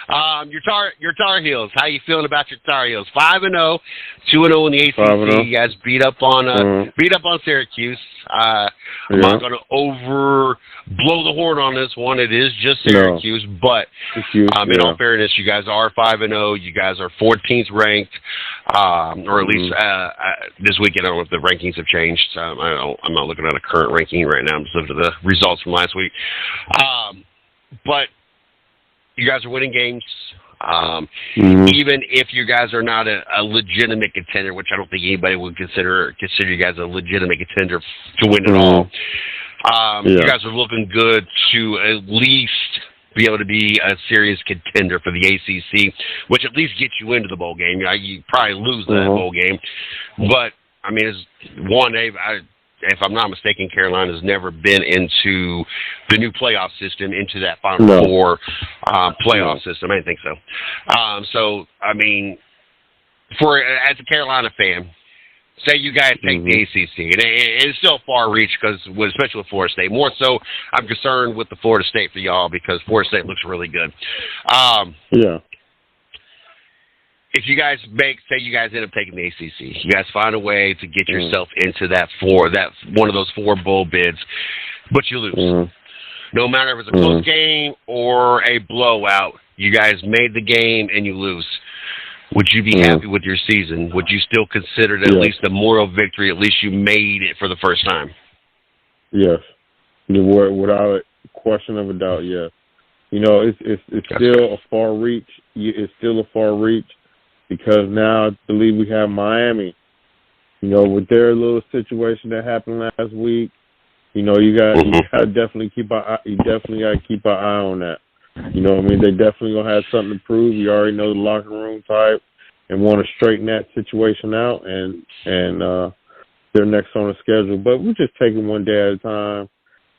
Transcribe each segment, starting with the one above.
Your Tar Heels. How you feeling about your Tar Heels? 5-0, 2-0 in the ACC. You guys beat up on Syracuse. I'm not going to blow the horn on this one. It is just Syracuse, but in all fairness, you guys are 5-0. You guys are 14th ranked, or at least this weekend. I don't know if the rankings have changed. I'm not looking at a current ranking right now. I'm just looking at the results from last week. But you guys are winning games. Even if you guys are not a legitimate contender, which I don't think anybody would consider you guys a legitimate contender to win it all. You guys are looking good to at least be able to be a serious contender for the ACC, which at least gets you into the bowl game. You probably lose that bowl game, but I mean, if I'm not mistaken, Carolina's never been into the new playoff system, into that Final Four playoff system. I didn't think so. So, I mean, as a Carolina fan, say you guys take the ACC, and it's still far reach because, especially with Florida State. More so, I'm concerned with the Florida State for y'all because Florida State looks really good. If you guys say you guys end up taking the ACC, you guys find a way to get yourself into that one of those 4 bowl bids, but you lose. No matter if it's a close game or a blowout, you guys made the game and you lose. Would you be happy with your season? Would you still consider it at least a moral victory? At least you made it for the first time. Yes, without a question of a doubt. Yes. You know, it's still a far reach. It's still a far reach. Because now I believe we have Miami, you know, with their little situation that happened last week. You know, you got to definitely keep got to keep an eye on that. You know what I mean? They definitely gonna have something to prove. You already know the locker room type and want to straighten that situation out, and they're next on the schedule. But we're just taking one day at a time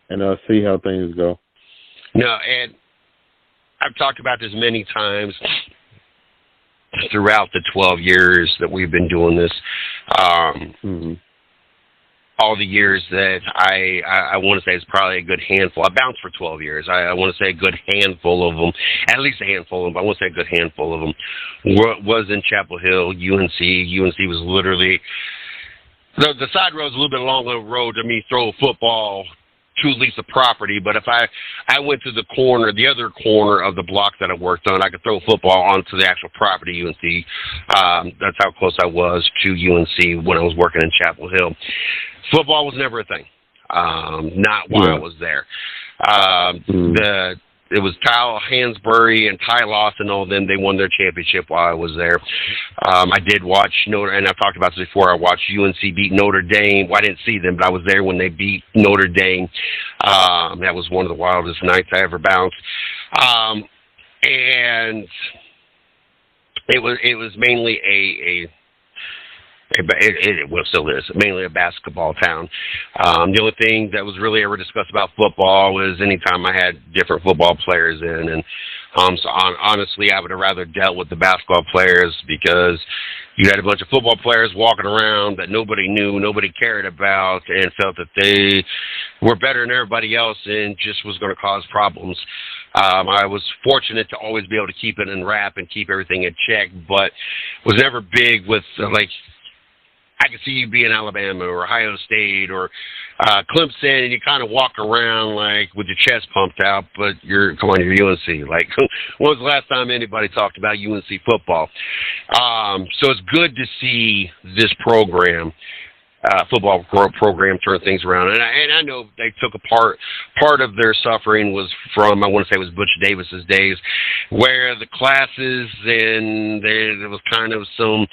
and see how things go. No, and I've talked about this many times throughout the 12 years that we've been doing this. All the years that I want to say it's probably a good handful. I bounced for 12 years. I want to say a good handful of them, at least a handful of them. I want to say a good handful of them was in Chapel Hill, UNC. UNC was literally, the side road is a little bit along the road to me throw a football to lease a property, but if I went to the other corner of the block that I worked on, I could throw a football onto the actual property UNC. That's how close I was to UNC when I was working in Chapel Hill. Football was never a thing. Not while I was there. It was Kyle Hansberry and Ty Lawson, all of them. They won their championship while I was there. I did watch and I've talked about this before. I watched UNC beat Notre Dame. Well, I didn't see them, but I was there when they beat Notre Dame. That was one of the wildest nights I ever bounced. And it was mainly it still is mainly a basketball town. The only thing that was really ever discussed about football was anytime I had different football players in, and so honestly, I would have rather dealt with the basketball players because you had a bunch of football players walking around that nobody knew, nobody cared about, and felt that they were better than everybody else and just was going to cause problems. I was fortunate to always be able to keep it in wrap and keep everything in check, but was never big with I could see you being Alabama or Ohio State or Clemson, and you kind of walk around with your chest pumped out, but you're UNC. Like, when was the last time anybody talked about UNC football? So it's good to see this program, football program, turn things around. And I know they took part of their suffering was from, I want to say it was Butch Davis's days, where the classes and there was kind of some,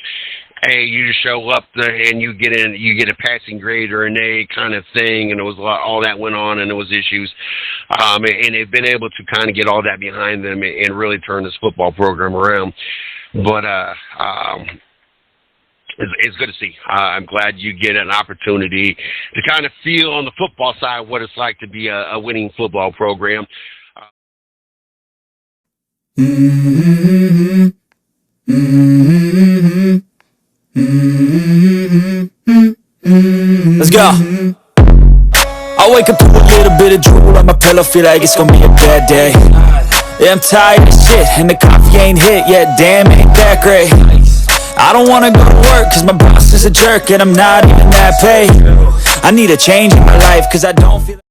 hey, you just show up and you get a passing grade or an A kind of thing, and it was all that went on, and there was issues, and they've been able to kind of get all that behind them and really turn this football program around. But it's good to see. I'm glad you get an opportunity to kind of feel on the football side what it's like to be a winning football program. Let's go. I wake up to a little bit of drool on my pillow, feel like it's gonna be a bad day. Yeah, I'm tired of shit, and the coffee ain't hit yet, damn, ain't that great. I don't wanna go to work, cause my boss is a jerk, and I'm not even that paid. I need a change in my life, cause I don't feel